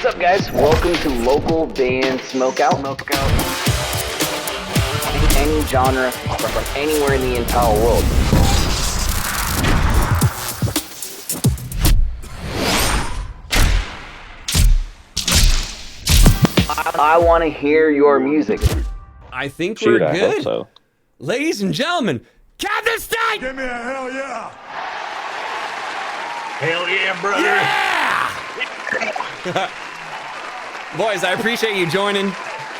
up, guys? Welcome to local band Smokeout. Any genre from anywhere in the entire world. I want to hear your music. I think we're good. I hope so. Ladies and gentlemen, Captain State! Give me a hell yeah! Hell yeah, brother! Yeah! Boys, I appreciate you joining.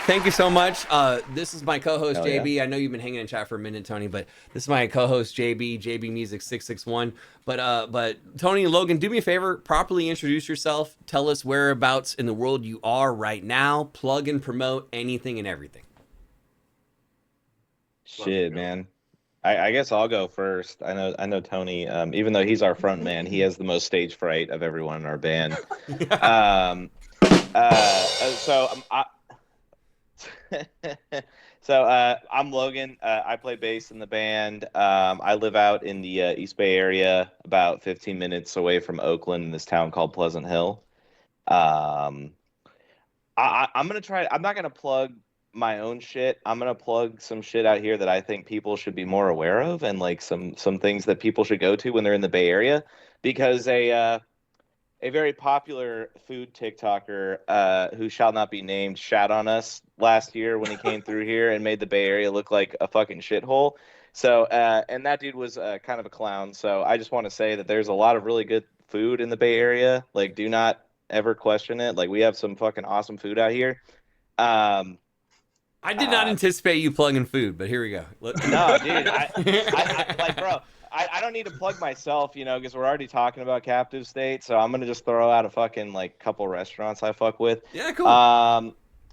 Thank you so much. This is my co-host, Hell JB. yeah. I know you've been hanging in chat for a minute, Tony, but this is my co-host, JB Music 661. But Tony and Logan, do me a favor, properly introduce yourself. Tell us whereabouts in the world you are right now. Plug and promote anything and everything. Shit, man. I guess I'll go first. I know Tony, even though he's our front man, he has the most stage fright of everyone in our band. I'm Logan. I play bass in the band. I live out in the East Bay area, about 15 minutes away from Oakland, in this town called Pleasant Hill. I'm gonna try. I'm not gonna plug my own shit. I'm gonna plug some shit out here that I think people should be more aware of, and like some things that people should go to when they're in the Bay Area, because a very popular food TikToker who shall not be named shat on us last year when he came through here and made the Bay Area look like a fucking shithole. So and that dude was kind of a clown. So I just want to say that there's a lot of really good food in the Bay Area. Like, do not ever question it. Like, we have some fucking awesome food out here. I did not anticipate you plugging food, but here we go. No, dude, I like, bro, I don't need to plug myself, you know, because we're already talking about Captive State. So I'm gonna just throw out a fucking like couple restaurants I fuck with. Yeah, cool.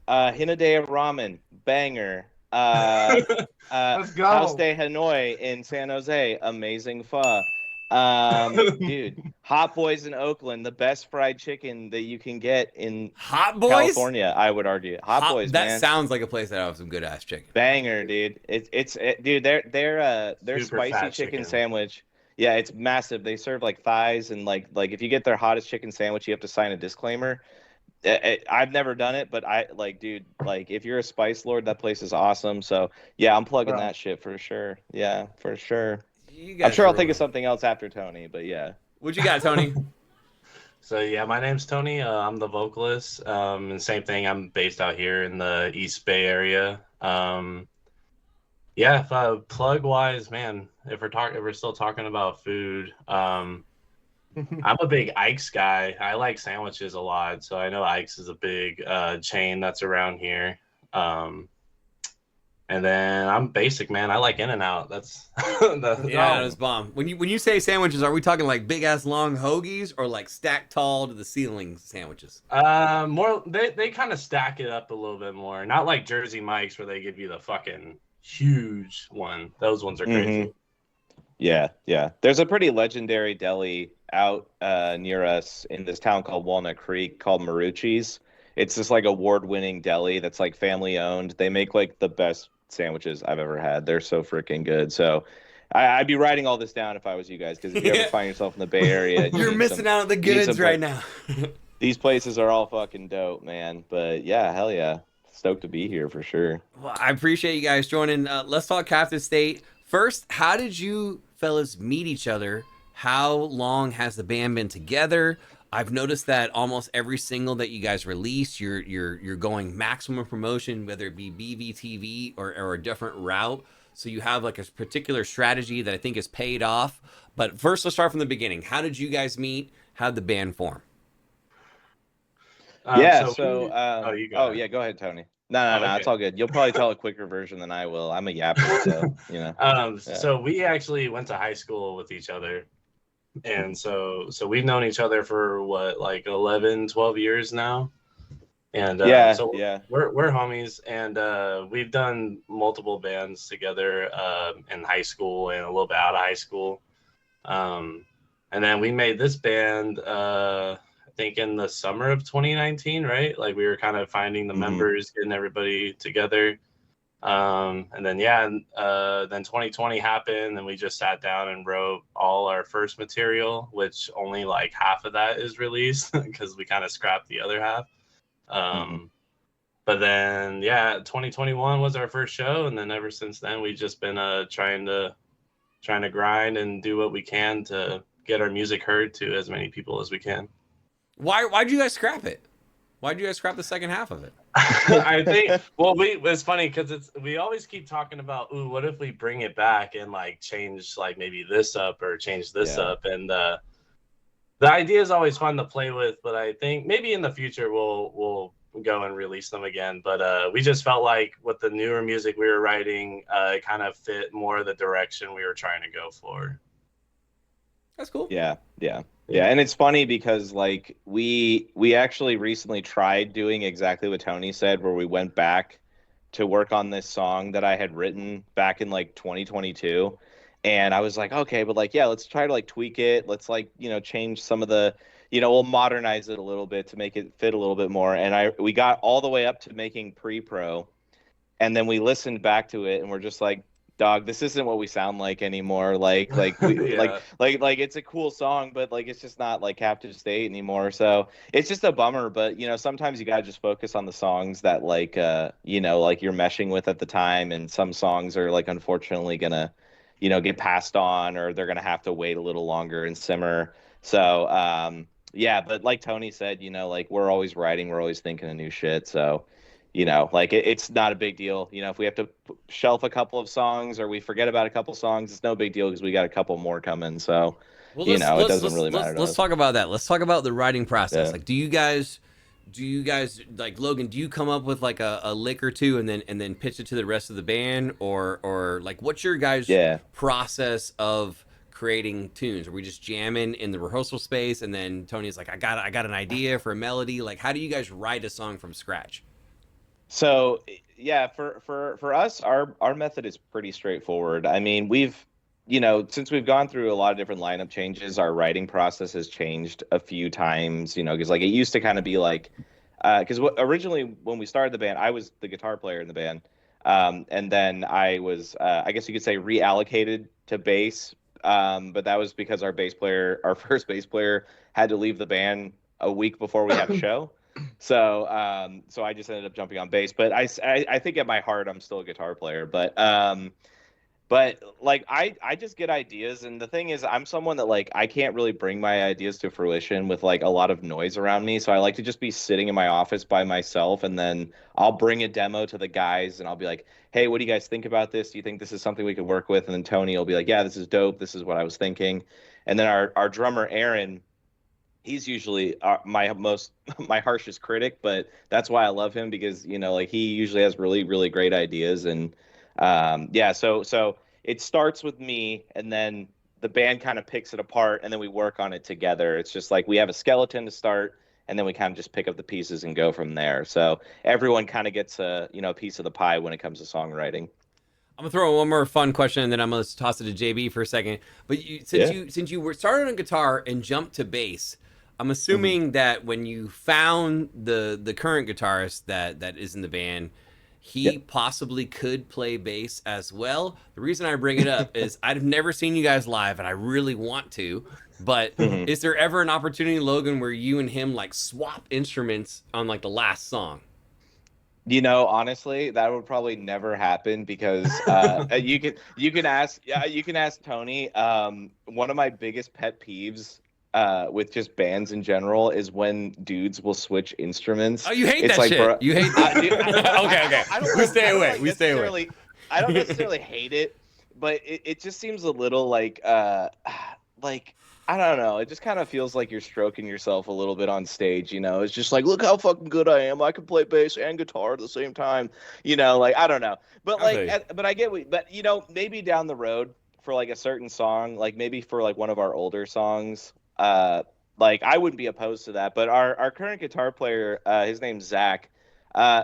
Hinadea Ramen, banger. Let's go. House de Hanoi in San Jose, amazing pho. Dude, Hot Boys in Oakland, the best fried chicken that you can get in Hot Boys? California, I would argue. Hot Boys, that man. sounds like a place that has some good ass chicken. Banger, dude. Dude, their Super spicy fat chicken chicken. sandwich. Yeah, it's massive. They serve like thighs, and like if you get their hottest chicken sandwich, you have to sign a disclaimer. I've never done it, but dude, if you're a spice lord, that place is awesome. So yeah, I'm plugging that shit for sure. Yeah, for sure. I'm sure I'll think of something else after Tony, but yeah. What you got, Tony? So yeah, my name's Tony. I'm the vocalist. And same thing. I'm based out here in the East Bay area. Plug wise, man. If we're still talking about food, I'm a big Ike's guy. I like sandwiches a lot, so I know Ike's is a big chain that's around here. And then I'm basic, man. I like In-N-Out. That's that's bomb. When you say sandwiches, are we talking like big ass long hoagies or like stacked tall to the ceiling sandwiches? More they kind of stack it up a little bit more. Not like Jersey Mike's where they give you the fucking huge one. Those ones are crazy. Yeah. There's a pretty legendary deli out near us in this town called Walnut Creek called Marucci's. It's just like award-winning deli that's like family owned. They make like the best sandwiches I've ever had. They're so freaking good. So I'd be writing all this down if I was you guys, because if you ever find yourself in the Bay Area, you're missing out on the goods right now. These places are all fucking dope, man. But yeah, hell yeah. Stoked to be here for sure. Well, I appreciate you guys joining. Let's talk Captive State. First, how did you fellas meet each other? How long has the band been together? I've noticed that almost every single that you guys release, you're going maximum promotion, whether it be BVTV or a different route. So you have like a particular strategy that I think has paid off. But first, let's start from the beginning. How did you guys meet? How did the band form? Go ahead, Tony. No, Okay. it's all good. You'll probably tell a quicker version than I will. I'm a yapper, so you know. So we actually went to high school with each other. And so we've known each other for what, like 11, 12 years now. And we're homies, and we've done multiple bands together in high school and a little bit out of high school. And then we made this band, I think in the summer of 2019, right? Like we were kind of finding the members, getting everybody together. And then 2020 happened, and we just sat down and wrote all our first material, which only like half of that is released because we kind of scrapped the other half. But then, yeah, 2021 was our first show, and then ever since then, we've just been trying to grind and do what we can to get our music heard to as many people as we can. Why'd you guys scrap it? Why'd you guys scrap the second half of it? I think, well, it's funny because we always keep talking about, ooh, what if we bring it back and like change like maybe this up or change this up, and the idea is always fun to play with, but I think maybe in the future we'll go and release them again. But we just felt like with the newer music we were writing, it kind of fit more the direction we were trying to go for. That's cool. Yeah. And it's funny because like we actually recently tried doing exactly what Tony said, where we went back to work on this song that I had written back in like 2022. And I was like, okay, but like, yeah, let's try to like tweak it. Let's like, change some of the, we'll modernize it a little bit to make it fit a little bit more. And we got all the way up to making pre-pro, and then we listened back to it and we're just like, dog, this isn't what we sound like anymore. Like we, like it's a cool song, but like it's just not like Captive State anymore. So it's just a bummer. But sometimes you gotta just focus on the songs that like like you're meshing with at the time. And some songs are like unfortunately gonna get passed on, or they're gonna have to wait a little longer and simmer. So yeah, but like Tony said, like we're always writing, we're always thinking of new shit. So like it's not a big deal. If we have to shelf a couple of songs or we forget about a couple of songs, it's no big deal because we got a couple more coming. So, it doesn't really matter to us. Let's talk about that. Let's talk about the writing process. Yeah. Like, do you guys like, Logan, do you come up with like a lick or two and then pitch it to the rest of the band, or like what's your guys' process of creating tunes? Are we just jamming in the rehearsal space and then Tony's like, I got an idea for a melody? Like, how do you guys write a song from scratch? So yeah, for us, our method is pretty straightforward. I mean, we've since we've gone through a lot of different lineup changes, our writing process has changed a few times. Because like it used to kind of be like, because originally when we started the band, I was the guitar player in the band, and then I was, I guess you could say, reallocated to bass. But that was because our first bass player, had to leave the band a week before we had a show. So I just ended up jumping on bass. But I think at my heart I'm still a guitar player. But like I just get ideas, and the thing is I'm someone that like I can't really bring my ideas to fruition with like a lot of noise around me. So I like to just be sitting in my office by myself, and then I'll bring a demo to the guys and I'll be like, hey, what do you guys think about this? Do you think this is something we could work with? And then Tony will be like, yeah, this is dope. This is what I was thinking. And then our drummer Aaron, he's usually my harshest critic, but that's why I love him, because like he usually has really, really great ideas. And so it starts with me, and then the band kind of picks it apart, and then we work on it together. It's just like we have a skeleton to start, and then we kind of just pick up the pieces and go from there. So everyone kind of gets a piece of the pie when it comes to songwriting. I'm gonna throw in one more fun question, and then I'm gonna toss it to JB for a second. But since you were started on guitar and jumped to bass, I'm assuming that when you found the current guitarist that is in the band, he possibly could play bass as well. The reason I bring it up is I've never seen you guys live, and I really want to. But is there ever an opportunity, Logan, where you and him like swap instruments on like the last song? Honestly, that would probably never happen, because you can ask Tony. One of my biggest pet peeves with just bands in general is when dudes will switch instruments. Oh, you hate that shit. Bro, you hate that. Okay. We stay away. I don't necessarily hate it, but it just seems a little like I don't know. It just kind of feels like you're stroking yourself a little bit on stage. It's just like, look how fucking good I am. I can play bass and guitar at the same time. Like, I don't know. But like, but I get, but maybe down the road for like a certain song, like maybe for like one of our older songs, like I wouldn't be opposed to that. But our current guitar player, his name's Zach.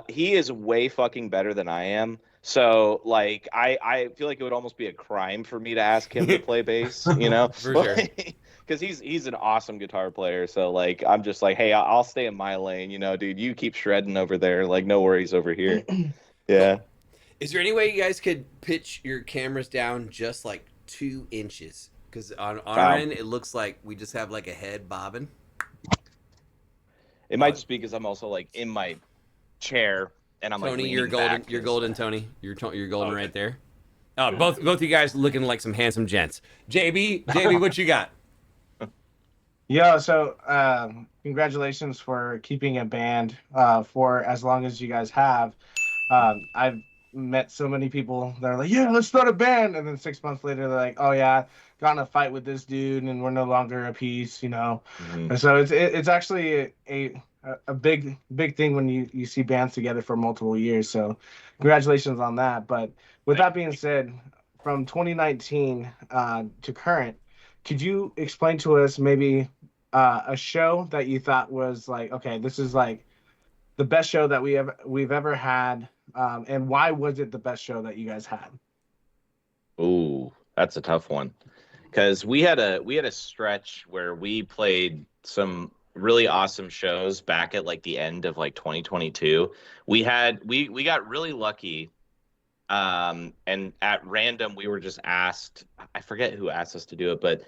He is way fucking better than I am. So like I feel like it would almost be a crime for me to ask him to play bass, For sure. Because he's an awesome guitar player. So like I'm just like, hey, I'll stay in my lane, dude. You keep shredding over there, like no worries over here. Yeah. Is there any way you guys could pitch your cameras down just like 2 inches? Because on our end, it looks like we just have like a head bobbing. It might just be because I'm also like in my chair and I'm Tony, like you're golden. back You're golden, Tony. You're golden Okay. right there. Both you guys looking like some handsome gents. JB, what you got? Yeah, so congratulations for keeping a band for as long as you guys have. I've met so many people that are like, yeah, let's start a band. And then 6 months later, they're like, oh, yeah, got in a fight with this dude and we're no longer a piece, you know. And so it's actually a big thing when you see bands together for multiple years. So congratulations on that. But with that being said, from 2019 to current, could you explain to us maybe a show that you thought was like, okay, this is like the best show that we've ever had, and why was it the best show that you guys had? Ooh, that's a tough one. Because we had a stretch where we played some really awesome shows back at like the end of like 2022. We got really lucky. And at random we were just asked, I forget who asked us to do it, but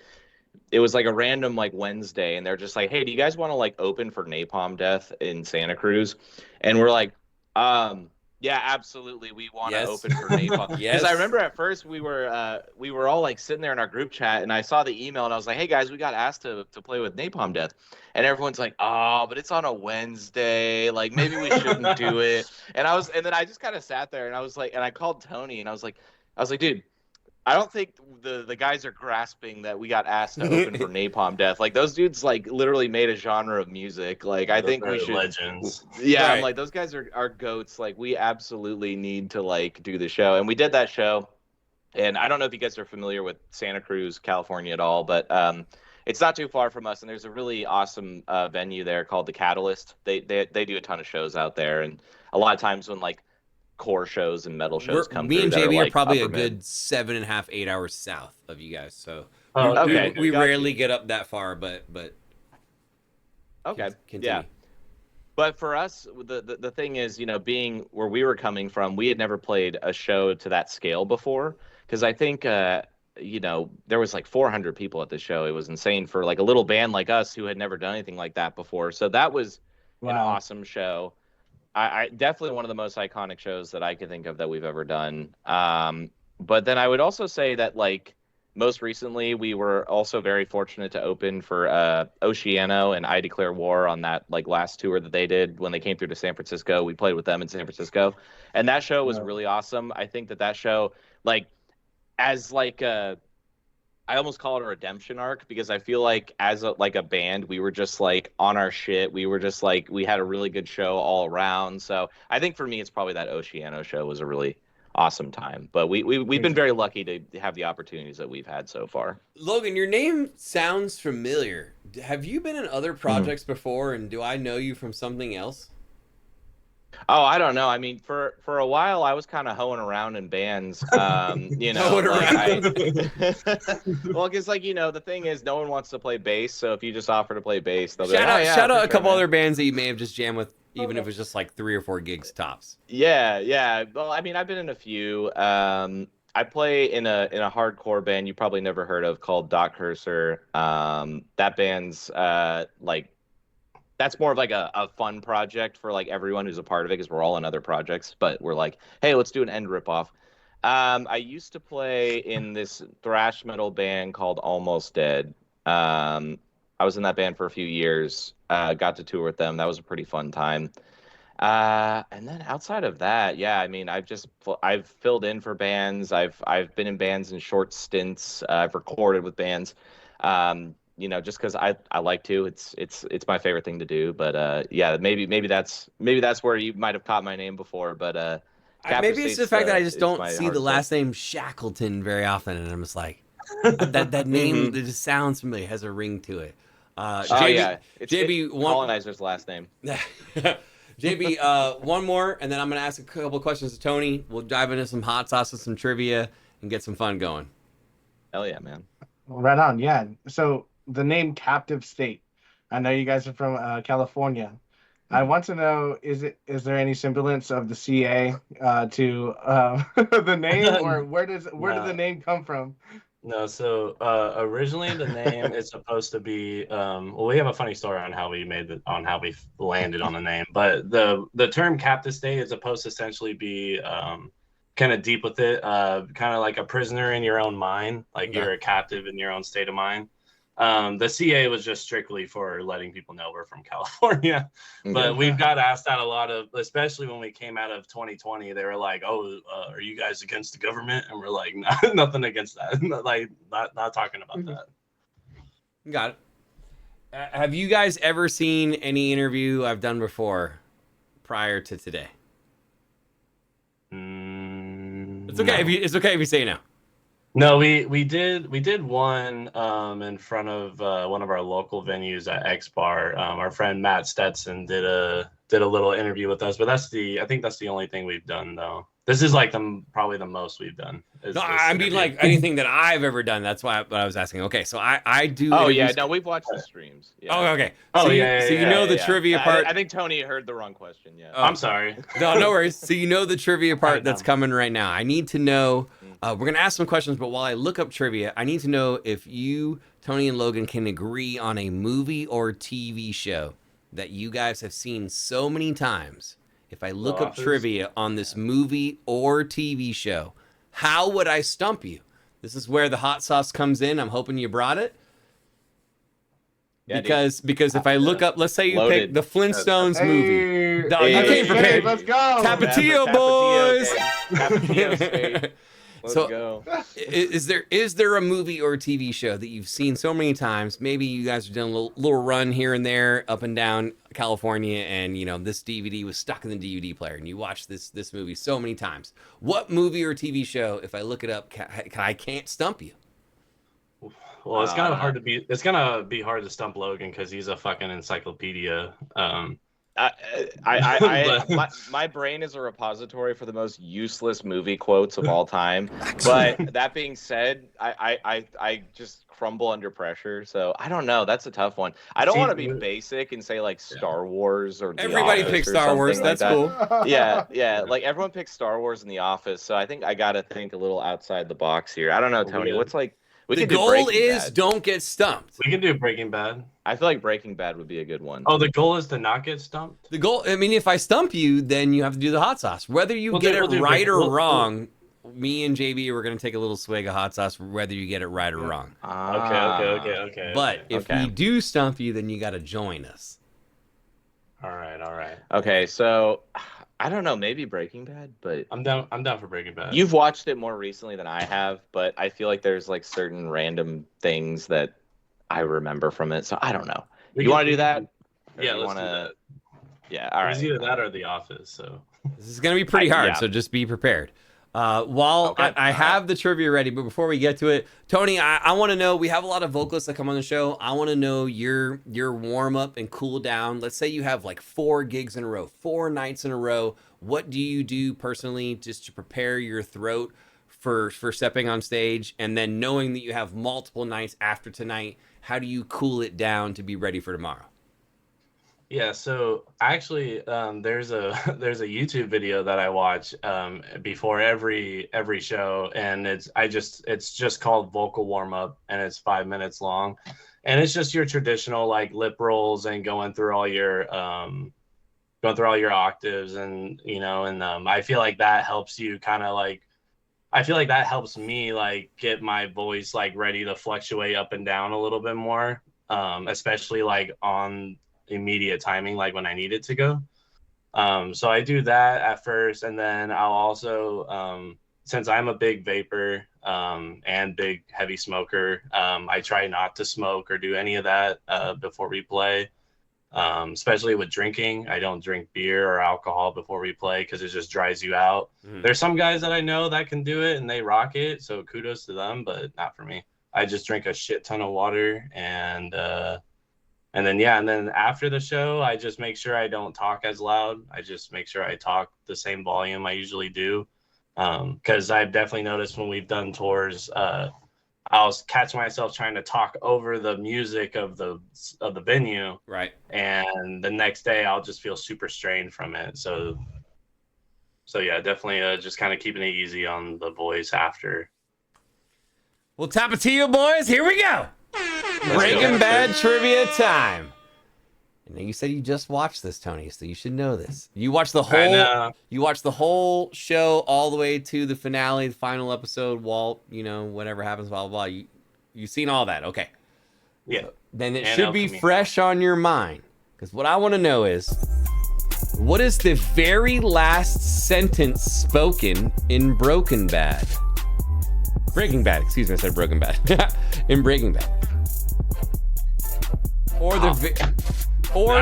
it was like a random like Wednesday, and they're just like, hey, do you guys want to like open for Napalm Death in Santa Cruz? And we're like, yeah, absolutely, we want to open for Napalm. Yes. Because I remember at first we were all like sitting there in our group chat, and I saw the email and I was like, hey guys, we got asked to play with Napalm Death. And everyone's like, oh, but it's on a Wednesday, like maybe we shouldn't do it. And then I just kind of sat there and I was like, and I called Tony and I was like, dude, I don't think the guys are grasping that we got asked to open for Napalm Death. Like those dudes like literally made a genre of music. Like I think we should legends. Yeah, Right. I'm like, those guys are goats. Like we absolutely need to like do the show. And we did that show. And I don't know if you guys are familiar with Santa Cruz, California at all, but it's not too far from us, and there's a really awesome venue there called the Catalyst. They do a ton of shows out there, and a lot of times when like core shows and metal shows come me through, and that JB like are probably a upper mid. good 7.5, 8 hours south of you guys, so Okay. we Got rarely you. get up that far, but Okay, continue. yeah. But for us, the thing is, you know, being where we were coming from, we had never played a show to that scale before, because I think you know, there was like 400 people at the show. It was insane for like a little band like us who had never done anything like that before. So that was an awesome show. I definitely one of the most iconic shows that I can think of that we've ever done. But then I would also say that like most recently we were also very fortunate to open for Oceano and I Declare War on that like last tour that they did when they came through to San Francisco. We played with them in San Francisco, and that show was really awesome. I think that show, like, as like a, I almost call it a redemption arc, because I feel like as a band, we were just like on our shit. We were just like, we had a really good show all around. So I think for me, it's probably that Oceano show was a really awesome time. But we've been very lucky to have the opportunities that we've had so far. Logan, your name sounds familiar. Have you been in other projects before, and do I know you from something else? Oh, I don't know. I mean, for a while, I was kind of hoeing around in bands. You know, Hoeing well, because like, you know, the thing is, no one wants to play bass. So if you just offer to play bass, they'll be Shout like, out, oh, yeah, shout for out a sure, couple man. other bands that you may have just jammed with, even if it's just like 3 or 4 gigs tops. Yeah. Well, I mean, I've been in a few. I play in a hardcore band you probably never heard of called Doc Cursor. That band's like, that's more of like a fun project for like everyone who's a part of it, because we're all in other projects, but we're like, hey, let's do an end ripoff. I used to play in this thrash metal band called Almost Dead. I was in that band for a few years. Got to tour with them. That was a pretty fun time. And then outside of that, yeah, I mean, I've filled in for bands. I've been in bands in short stints. I've recorded with bands. You know, just because I like to. It's my favorite thing to do. But yeah, maybe that's where you might have caught my name before. But maybe it's the fact that I just don't see the last name. name Shackleton very often, and I'm just like, that name that just sounds familiar, has a ring to it. JB, yeah, it's one colonizer's last name. JB, one more, and then I'm gonna ask a couple questions to Tony. We'll dive into some hot sauce and some trivia and get some fun going. Hell yeah, man. Right on, yeah. So the name Captive State. I know you guys are from California. I want to know, is there any semblance of the CA to the name, or where did the name come from? No, so originally the name is supposed to be well, we have a funny story on how we landed on the name, but the term captive state is supposed to essentially be kind of deep with it, kind of like a prisoner in your own mind, like Okay. you're a captive in your own state of mind. The CA was just strictly for letting people know we're from California, but we've got asked that a lot of, especially when we came out of 2020, they were like, "Oh, are you guys against the government?" And we're like, "No, nothing against that. Like, not talking about that." Got it. Have you guys ever seen any interview I've done before prior to today? It's okay if you say no. No, we did one in front of one of our local venues at X Bar. Our friend Matt Stetson did a little interview with us, but I think that's the only thing we've done though. This is like probably the most we've done. No, I mean like anything that I've ever done. That's why I was asking. Okay, so I do. Oh yeah, no, we've watched the streams. Yeah. Oh, okay. Oh, so yeah, you know the trivia part. I think Tony heard the wrong question. Yeah. I'm sorry. No worries. So you know the trivia part that's coming right now. I need to know. We're gonna ask some questions, but while I look up trivia, I need to know if you, Tony, and Logan can agree on a movie or TV show that you guys have seen so many times. If I look up trivia on this movie or TV show, how would I stump you? This is where the hot sauce comes in. I'm hoping you brought it. Yeah, because if I look up, let's say you pick the Flintstones movie. No, you came prepared. Let's go. Tapatio, boys. Tapatio State. Let's go. Is there a movie or a TV show that you've seen so many times? Maybe you guys are doing a little run here and there, up and down California, and you know this DVD was stuck in the DVD player, and you watched this movie so many times. What movie or TV show, if I look it up, I can't stump you? Well, it's kind of hard to be. It's gonna be hard to stump Logan because he's a fucking encyclopedia. My brain is a repository for the most useless movie quotes of all time. But that being said, I just crumble under pressure. So I don't know. That's a tough one. I don't want to be basic and say like Star Wars or everybody picks Star Wars. That's cool. Yeah. Like everyone picks Star Wars in The Office. So I think I gotta think a little outside the box here. I don't know, Tony. What's like? The goal is don't get stumped. We can do Breaking Bad. I feel like Breaking Bad would be a good one. Oh, the goal is to not get stumped? The goal, I mean, if I stump you, then you have to do the hot sauce. Whether you get it right or wrong, me and JB, we're going to take a little swig of hot sauce, whether you get it right or wrong. Okay. But if we do stump you, then you got to join us. All right. Okay, so I don't know, maybe Breaking Bad, but I'm down for Breaking Bad. You've watched it more recently than I have, but I feel like there's like certain random things that I remember from it. So I don't know. You want to do that? Yeah, let's do that. Yeah, all right. It's either that or The Office. So this is going to be pretty hard. So just be prepared. I have the trivia ready, but before we get to it, Tony, I want to know, we have a lot of vocalists that come on the show. I want to know your warm up and cool down. Let's say you have like 4 gigs in a row, 4 nights in a row. What do you do personally just to prepare your throat for stepping on stage? And then knowing that you have multiple nights after tonight, how do you cool it down to be ready for tomorrow? Yeah, so actually, there's a YouTube video that I watch before every show, and it's just called vocal warm up, and it's 5 minutes long, and it's just your traditional like lip rolls and going through all your octaves, and I feel like that helps you kind of like. I feel like that helps me like get my voice like ready to fluctuate up and down a little bit more, especially like on immediate timing, like when I need it to go. So I do that at first, and then I'll also since I'm a big vapor and big heavy smoker, I try not to smoke or do any of that before we play, especially with drinking. I don't drink beer or alcohol before we play because it just dries you out. There's some guys that I know that can do it and they rock it, so kudos to them, but not for me. I just drink a shit ton of water, and then after the show, I just make sure I don't talk as loud. I just make sure I talk the same volume I usually do. Because I've definitely noticed when we've done tours, I'll catch myself trying to talk over the music of the venue. Right. And the next day I'll just feel super strained from it. So yeah, definitely just kind of keeping it easy on the voice after. Well, Tapatio boys, here we go. Breaking Bad trivia time. And you said you just watched this, Tony, so you should know this. You watched the whole show all the way to the finale, the final episode. Walt, whatever happens, blah blah blah. You've seen all that, okay? Yeah. So then it And should be Alchemy. fresh on your mind, because what I want to know is, what is the very last sentence spoken in Breaking Bad? Excuse me, I said Broken Bad. In Breaking Bad. Or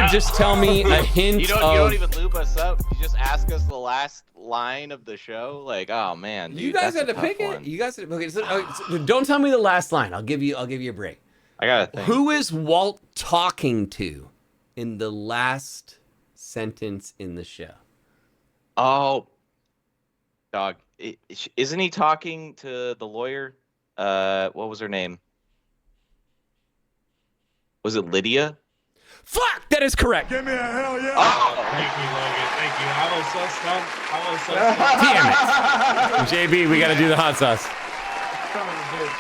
just tell me a hint you don't even loop us up. You just ask us the last line of the show. Like, oh man, dude, you guys had to pick it. You guys had to, okay, so don't tell me the last line. I'll give you a break. I gotta think. Who is Walt talking to in the last sentence in the show? Oh, dog. Isn't he talking to the lawyer? What was her name? Was it Lydia? Fuck, that is correct. Give me a hell yeah. Oh, Thank you, Logan. Thank you. I was so stumped. JB, we got to do the hot sauce.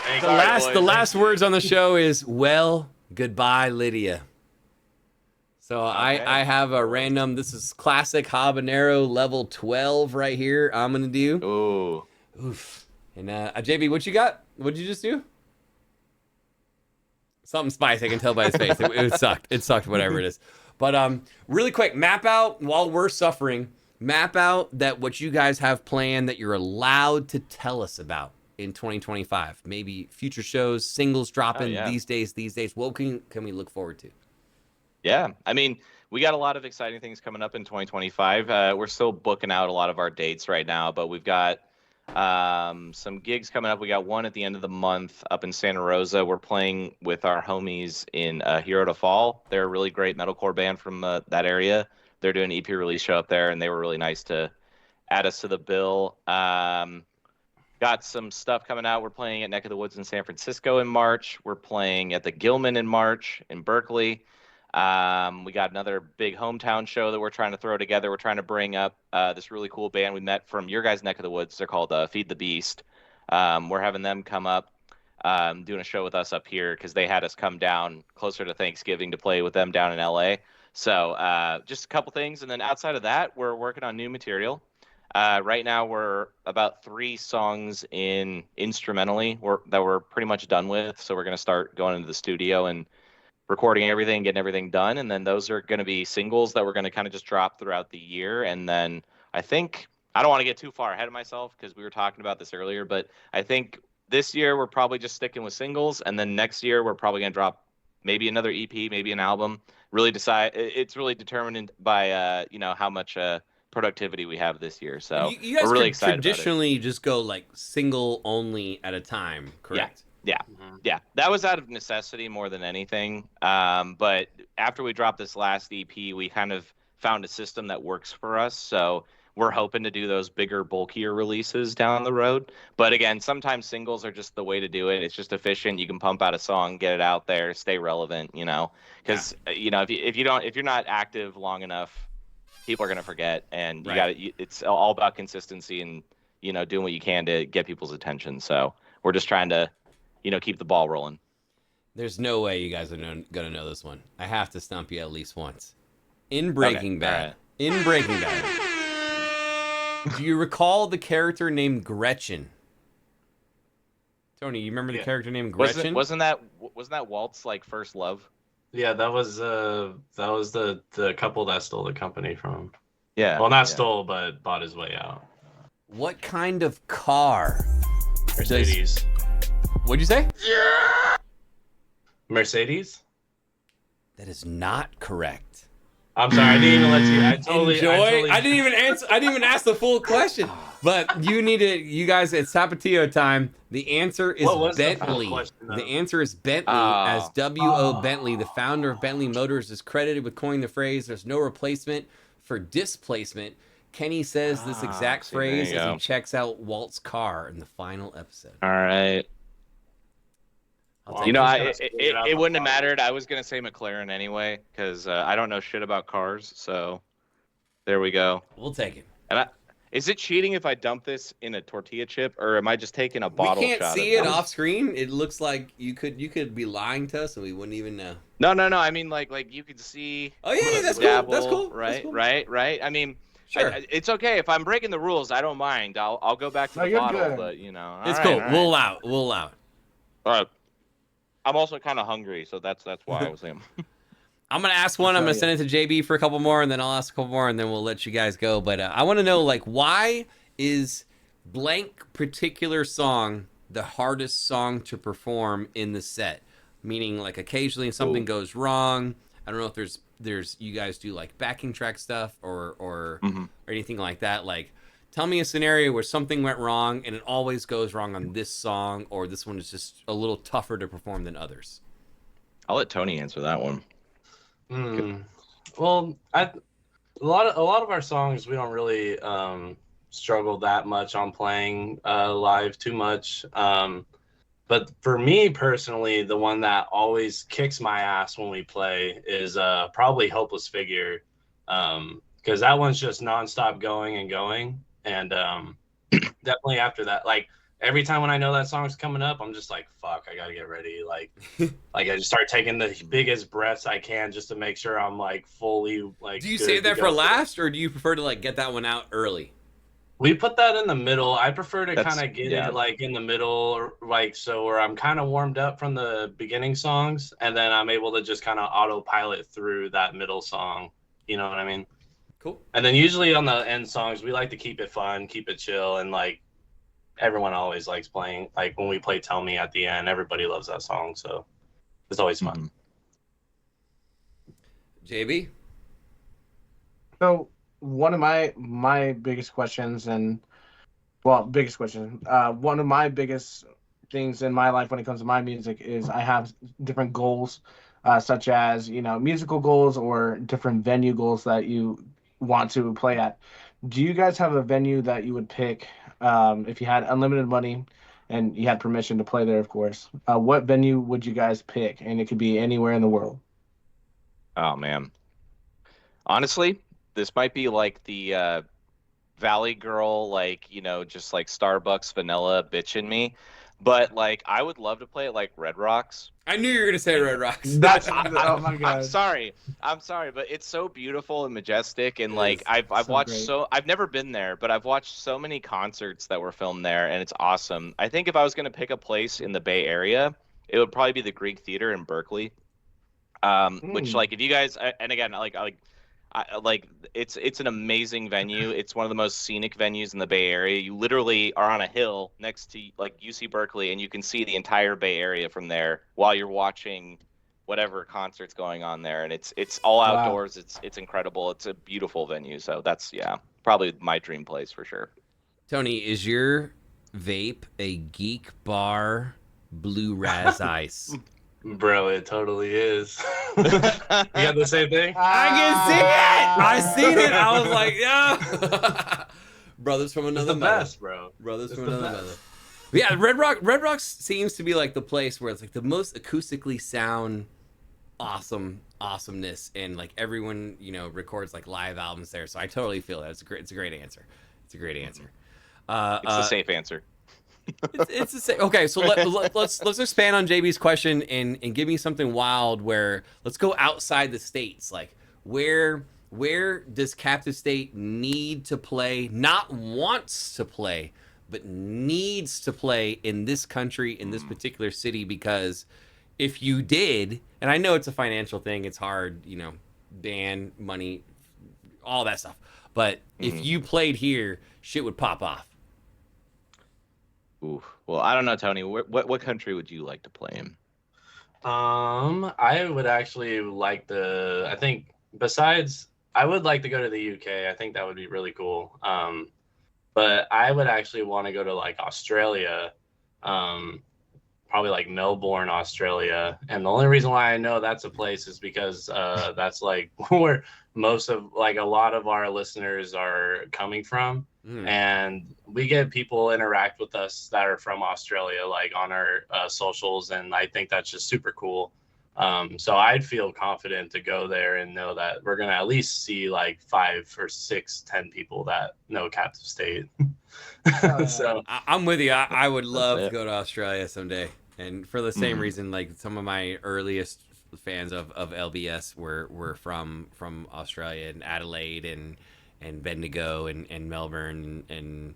Thank The last words on the show is, well, goodbye, Lydia. So Okay. I have a random, this is classic habanero level 12 right here. I'm going to do. Ooh. Oof. And JB, what you got? What'd you just do? Something spicy. I can tell by his face. It sucked. It sucked, whatever it is. But really quick, map out, while we're suffering, map out that what you guys have planned that you're allowed to tell us about in 2025. Maybe future shows, singles dropping these days. What can we look forward to? Yeah, I mean, we got a lot of exciting things coming up in 2025. We're still booking out a lot of our dates right now, but we've got some gigs coming up. We got one at the end of the month up in Santa Rosa. We're playing with our homies in Hero to Fall. They're a really great metalcore band from that area. They're doing an EP release show up there, and they were really nice to add us to the bill. Got some stuff coming out. We're playing at Neck of the Woods in San Francisco in March. We're playing at the Gilman in March in Berkeley. We got another big hometown show that we're trying to throw together. We're trying to bring up this really cool band we met from your guys' neck of the woods. They're called Feed the Beast. We're having them come up, doing a show with us up here because they had us come down closer to Thanksgiving to play with them down in LA. So just a couple things. And then outside of that, we're working on new material. Right now, we're about 3 songs in instrumentally that we're pretty much done with. So we're going to start going into the studio and recording everything, getting everything done, and then those are going to be singles that we're going to kind of just drop throughout the year. And then I think, I don't want to get too far ahead of myself because we were talking about this earlier, but I think this year we're probably just sticking with singles, and then next year we're probably going to drop maybe another EP, maybe an album. It's really determined by how much productivity we have this year. So you guys we're really excited traditionally just go like single only at a time, correct? Yeah. Yeah, that was out of necessity more than anything. But after we dropped this last EP, we kind of found a system that works for us. So we're hoping to do those bigger, bulkier releases down the road. But again, sometimes singles are just the way to do it. It's just efficient. You can pump out a song, get it out there, stay relevant. Because if you're not active long enough, people are gonna forget. And it's all about consistency and doing what you can to get people's attention. So we're just trying to keep the ball rolling. There's no way you guys are gonna know this one. I have to stump you at least once. In Breaking Bad. Do you recall the character named Gretchen? Tony, you remember the character named Gretchen? Wasn't that Walt's first love? Yeah, that was the couple that stole the company from him. Yeah. Well, not stole, but bought his way out. What kind of car? Mercedes. What'd you say? Yeah. Mercedes? That is not correct. I'm sorry, I didn't even let you. I didn't even answer. I didn't even ask the full question. But you guys, it's Tapatio time. The answer is Bentley. The answer is Bentley, as W.O. Bentley, the founder of Bentley Motors, is credited with coining the phrase, "There's no replacement for displacement." Kenny says this exact phrase as he checks out Walt's car in the final episode. All right. It wouldn't have mattered. I was gonna say McLaren anyway because I don't know shit about cars. So there we go. We'll take it. Is it cheating if I dump this in a tortilla chip, or am I just taking a bottle shot? We can't see it off screen. It looks like you could be lying to us and we wouldn't even know. No. I mean, like you could see. Oh yeah, that's dabble, cool. That's cool. Right, that's cool. right. I mean, sure. It's okay if I'm breaking the rules. I don't mind. I'll go back to the bottle, good. but you know, it's all cool. right. We'll allow it. We'll allow it. All right. I'm also kind of hungry, so that's why I was saying. I'm gonna ask one. I'm gonna send it to JB for a couple more, and then I'll ask a couple more, and then we'll let you guys go. But I want to know, like, why is blank particular song the hardest song to perform in the set? Meaning, like, occasionally something goes wrong. I don't know if there's you guys do like backing track stuff or anything like that. Like, tell me a scenario where something went wrong and it always goes wrong on this song, or this one is just a little tougher to perform than others. I'll let Tony answer that one. Well, a lot of our songs we don't really struggle that much on playing live too much. But for me personally, the one that always kicks my ass when we play is probably Hopeless Figure, because that one's just nonstop going and going. And definitely after that, like every time when I know that song's coming up, I'm just like, fuck, I gotta get ready. Like I just start taking the biggest breaths I can just to make sure I'm like fully like. Do you save that for last, or do you prefer to like get that one out early? We put that in the middle. I prefer to kind of get it like in the middle, like so where I'm kind of warmed up from the beginning songs, and then I'm able to just kind of autopilot through that middle song. You know what I mean? Cool. And then usually on the end songs, we like to keep it fun, keep it chill, and like everyone always likes playing. Like when we play "Tell Me" at the end, everybody loves that song, so it's always fun. JB. So one of my biggest questions, one of my biggest things in my life when it comes to my music is I have different goals, such as, you know, musical goals or different venue goals that you want to play at. Do you guys have a venue that you would pick if you had unlimited money and you had permission to play there, of course? What venue would you guys pick? And it could be anywhere in the world. Oh man, honestly, this might be like the Valley Girl, like, you know, just like Starbucks vanilla bitch in me, but like I would love to play it like Red Rocks. I knew you were gonna say Red Rocks. That's oh my god. I'm sorry, but it's so beautiful and majestic, and like I've watched I've never been there, but I've watched so many concerts that were filmed there, and it's awesome. I think if I was gonna pick a place in the Bay Area, it would probably be the Greek Theater in Berkeley. Which, like, if you guys, and again, like it's an amazing venue. It's one of the most scenic venues in the Bay Area. You literally are on a hill next to like UC Berkeley, and you can see the entire Bay Area from there while you're watching whatever concert's going on there. And it's all outdoors. Wow. It's incredible. It's a beautiful venue. So that's probably my dream place for sure. Tony, is your vape a Geek Bar Blue Raz Ice? Bro, it totally is. You got the same thing? I can see it. I seen it. I was like, yeah. Brothers from another mother. Best, bro. Brothers from another mother. Yeah, Red Rocks seems to be like the place where it's like the most acoustically sound awesomeness, and like everyone, you know, records like live albums there. So I totally feel that. It's a great answer. It's a great answer. It's the safe answer. It's the same. Okay, so let's expand on JB's question and give me something wild. Where let's go outside the states. Like where does Captive State need to play? Not wants to play, but needs to play in this country, in this particular city. Because if you did, and I know it's a financial thing, it's hard, you know, band money, all that stuff. But if you played here, shit would pop off. Ooh. Well, I don't know, Tony. What country would you like to play in? I would actually like I would like to go to the UK. I think that would be really cool. But I would actually want to go to like Australia, probably like Melbourne, Australia. And the only reason why I know that's a place is because that's like where most of like a lot of our listeners are coming from. And we get people interact with us that are from Australia, like on our socials, and I think that's just super cool. So I'd feel confident to go there and know that we're gonna at least see like 5 or 6, 10 people that know Captive State. So I'm with you. I would love to it. go to Australia someday, and for the same Mhm. reason, like some of my earliest fans of LBS were from Australia and Adelaide and Bendigo and Melbourne and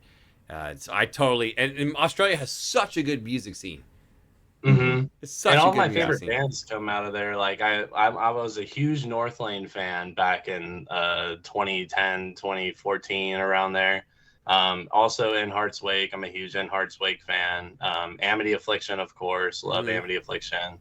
so I totally and Australia has such a good music scene. Mm-hmm. It's such And a all good my music favorite scene. bands come out of there. Like I was a huge North Lane fan back in 2010, 2014, around there. Also in Heart's Wake, I'm a huge In Heart's Wake fan. Amity Affliction, of course, love Amity Affliction.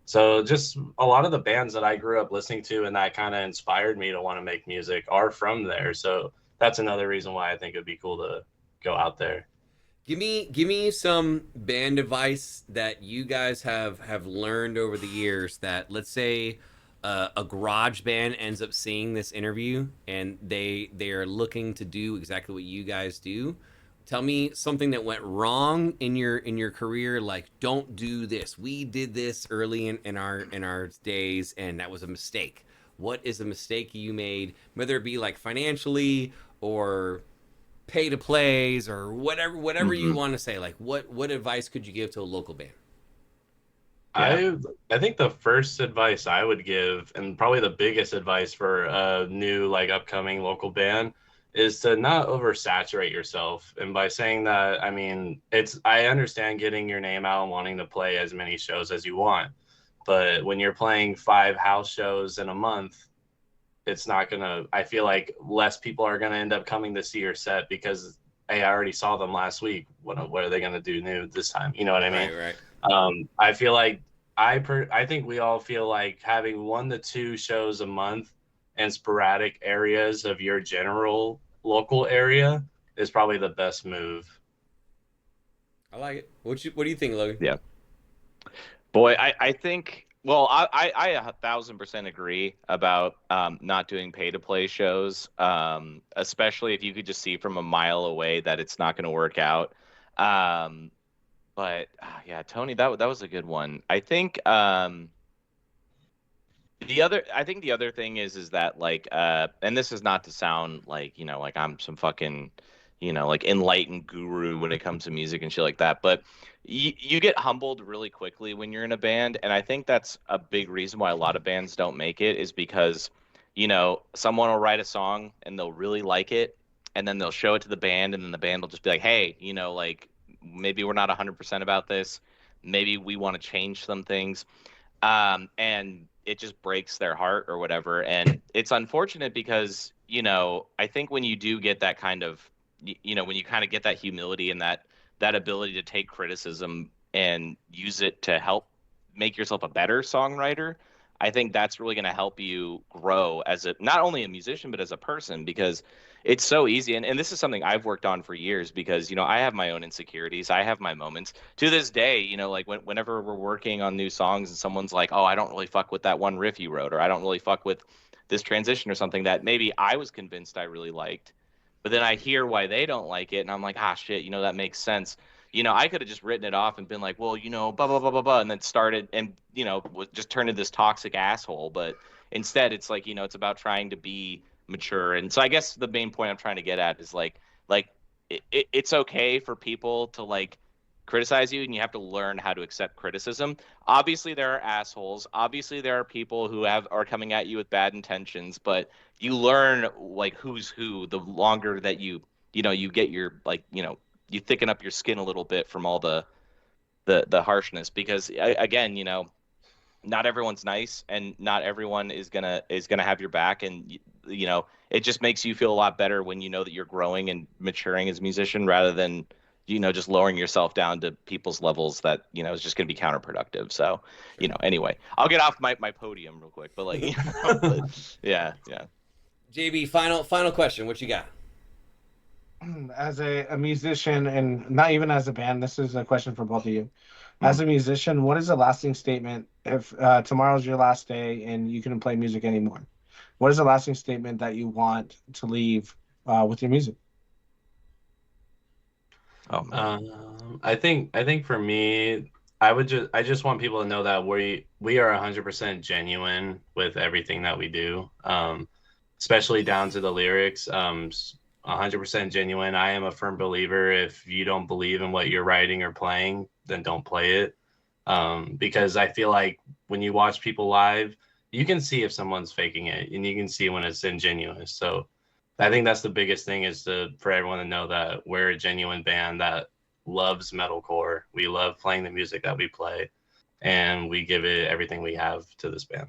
So just a lot of the bands that I grew up listening to and that kind of inspired me to want to make music are from there. So that's another reason why I think it'd be cool to go out there. Give me some band advice that you guys have learned over the years that let's say a garage band ends up seeing this interview and they are looking to do exactly what you guys do. Tell me something that went wrong in your career, like don't do this. We did this early in our days and that was a mistake. What is a mistake you made, whether it be like financially or pay to plays or whatever you want to say, like what advice could you give to a local band? I think the first advice I would give, and probably the biggest advice for a new like upcoming local band, is to not oversaturate yourself. And by saying that, I mean I understand getting your name out and wanting to play as many shows as you want, but when you're playing 5 house shows in a month, it's not gonna. I feel like less people are gonna end up coming to see your set because hey, I already saw them last week. What are they gonna do new this time? You know what I mean? Right. I feel like I think we all feel like having 1 to 2 shows a month in sporadic areas of your general local area is probably the best move. I like it. What do you think, Logan? Yeah. Boy, I think, well, I 1,000% agree about not doing pay to play shows, especially if you could just see from a mile away that it's not going to work out. But yeah, Tony, that was a good one. I think the other thing is that like and this is not to sound like, like I'm some fucking, like enlightened guru when it comes to music and shit like that, but you get humbled really quickly when you're in a band, and I think that's a big reason why a lot of bands don't make it, is because someone will write a song and they'll really like it, and then they'll show it to the band, and then the band will just be like, hey, like maybe we're not 100% about this, maybe we want to change some things, and it just breaks their heart or whatever. And it's unfortunate because I think when you do get that kind of when you kind of get that humility and that ability to take criticism and use it to help make yourself a better songwriter, I think that's really going to help you grow as not only a musician but as a person, because it's so easy. And this is something I've worked on for years, because I have my own insecurities, I have my moments to this day, like whenever we're working on new songs and someone's like, oh, I don't really fuck with that one riff you wrote, or I don't really fuck with this transition or something that maybe I was convinced I really liked, but then I hear why they don't like it, and I'm like, ah, shit, that makes sense. I could have just written it off and been like, well, blah, blah, blah, blah, blah, and then started and, just turned into this toxic asshole. But instead, it's like, it's about trying to be mature. And so I guess the main point I'm trying to get at is like it's okay for people to like criticize you, and you have to learn how to accept criticism. Obviously there are assholes, obviously there are people who are coming at you with bad intentions, but you learn like who's who the longer that you get your like you thicken up your skin a little bit from all the harshness, because again, not everyone's nice, and not everyone is gonna have your back, and it just makes you feel a lot better when you know that you're growing and maturing as a musician, rather than just lowering yourself down to people's levels that is just going to be counterproductive. So anyway, I'll get off my podium real quick, but like but, yeah. JB, final question, what you got? As a musician, and not even as a band, this is a question for both of you. As a musician, what is a lasting statement if tomorrow's your last day and you couldn't play music anymore? What is a lasting statement that you want to leave with your music? I think for me, I just want people to know that we are 100% genuine with everything that we do, especially down to the lyrics. 100% genuine. I am a firm believer, if you don't believe in what you're writing or playing, then don't play it. Because I feel like when you watch people live, you can see if someone's faking it, and you can see when it's ingenuous. So I think that's the biggest thing, is for everyone to know that we're a genuine band that loves metalcore. We love playing the music that we play, and we give it everything we have to this band.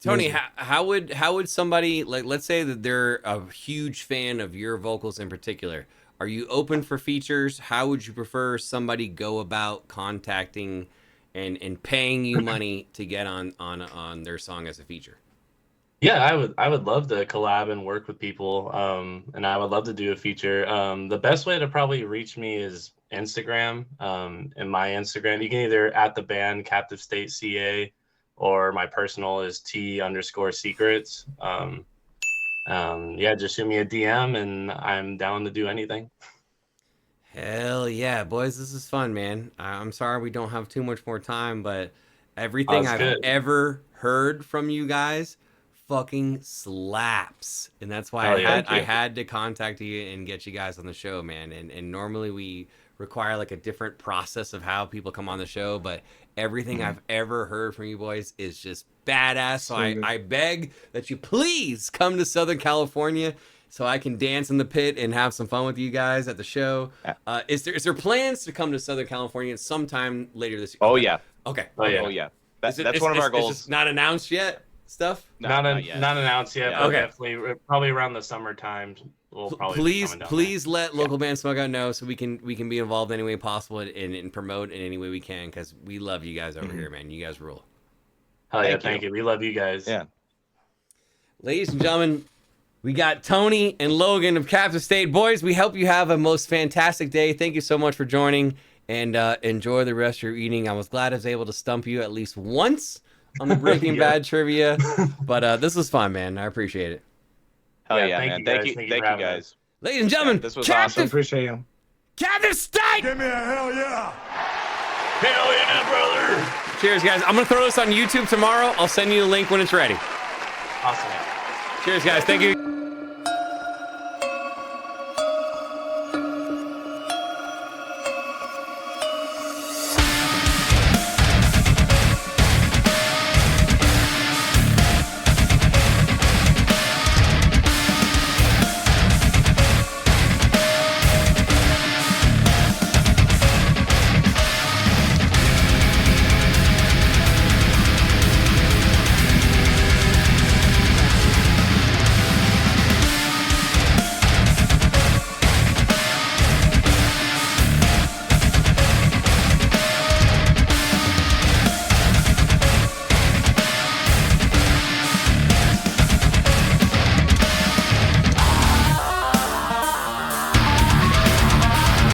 Tony, how would somebody, like, let's say that they're a huge fan of your vocals in particular, are you open for features? How would you prefer somebody go about contacting and paying you money to get on their song as a feature? Yeah, I would love to collab and work with people, and I would love to do a feature. The best way to probably reach me is Instagram. In my Instagram, you can either at the band Captive State CA, or my personal is T_secrets. Yeah, just shoot me a DM, and I'm down to do anything. Hell yeah, boys, this is fun, man. I'm sorry we don't have too much more time, but everything I've ever heard from you guys fucking slaps, and that's why I had to contact you and get you guys on the show, man. And normally we require like a different process of how people come on the show, but everything I've ever heard from you boys is just badass. So I beg that you please come to Southern California so I can dance in the pit and have some fun with you guys at the show. Is there plans to come to Southern California sometime later this year? Oh yeah. Okay. Oh yeah. That's one of our goals. Is not announced yet? Stuff? Not announced yet. Yeah. But definitely, probably around the summertime. We'll probably please let local band Smokeout know so we can be involved any way possible and promote in any way we can, because we love you guys over here, man. You guys rule. Hell yeah, thank you. We love you guys. Yeah. Ladies and gentlemen, we got Tony and Logan of Captive State. Boys, we hope you have a most fantastic day. Thank you so much for joining, and enjoy the rest of your evening. I was glad I was able to stump you at least once on the Breaking Bad trivia, but this was fun, man. I appreciate it. Hell yeah, man. Thank you guys. Ladies and gentlemen, this was Captive, awesome. Appreciate you. Captive State! Give me a hell yeah! Hell yeah, brother! Cheers, guys. I'm going to throw this on YouTube tomorrow. I'll send you the link when it's ready. Awesome. Cheers, guys. Thank you.